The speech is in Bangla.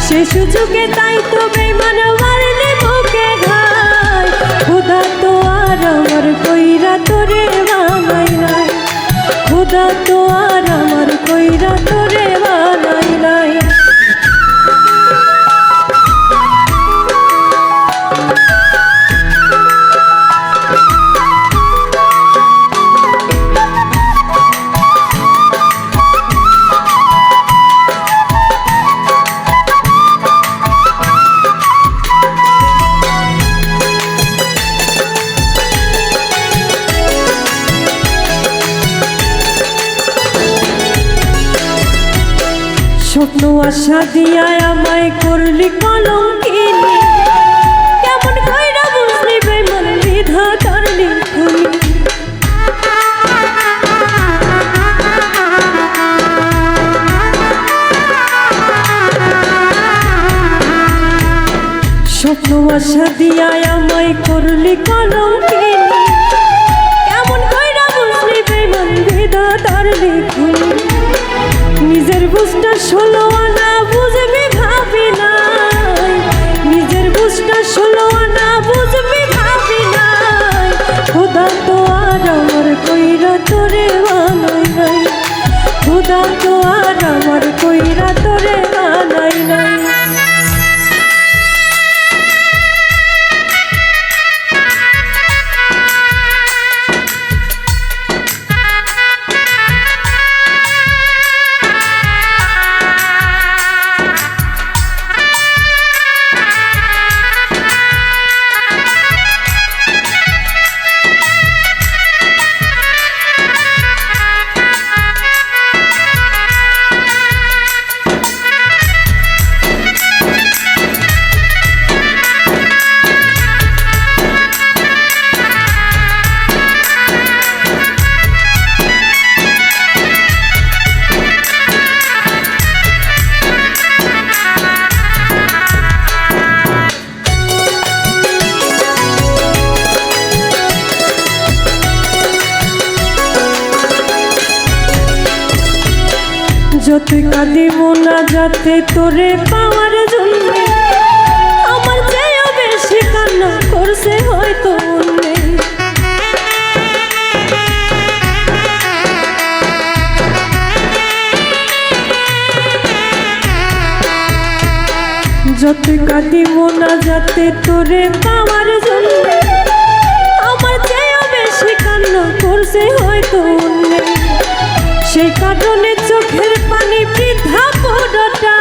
সে সুযোগে তাই তো বেঈমান মারলে বুকে ঘাই খোদা তো আর আমার কইরা তোরে বানাই নাই খোদা তো আর আমার কইরা তোরে বানাই নাই স্বপ্ন আশা দিয়া আমায় করলি কলঙ্কিনী কেমন কইরা বুঝলি বেঈমান বিধাতার লিখনি স্বপ্ন আশা দিয়া আমায় করলি কলঙ্কিনী কেমন কইরা বুঝলি বেঈমান বিধাতার লিখনি নিজের বুঝটা 16 আনা বুঝবি ভাবি নাই নিজের বুঝটা 16 আনা বুঝবি ভাবি নাই খোদা তো আর আমার কইরা তোরে বানাই নাই খোদা তো আর আমার কইরা তোরে বানাই নাই যতই কাঁদি মোনা যাতে তোরে পাওয়ার জন্য আমার চেয়েও বেশি কান্না করছে হয়তো মনে যতই কাঁদি মোনা যাতে তোরে পাওয়ার জন্য আমার চেয়েও বেশি কান্না করছে হয়তো মনে সেই কারণে চোখের পানি বৃথা পুরোটা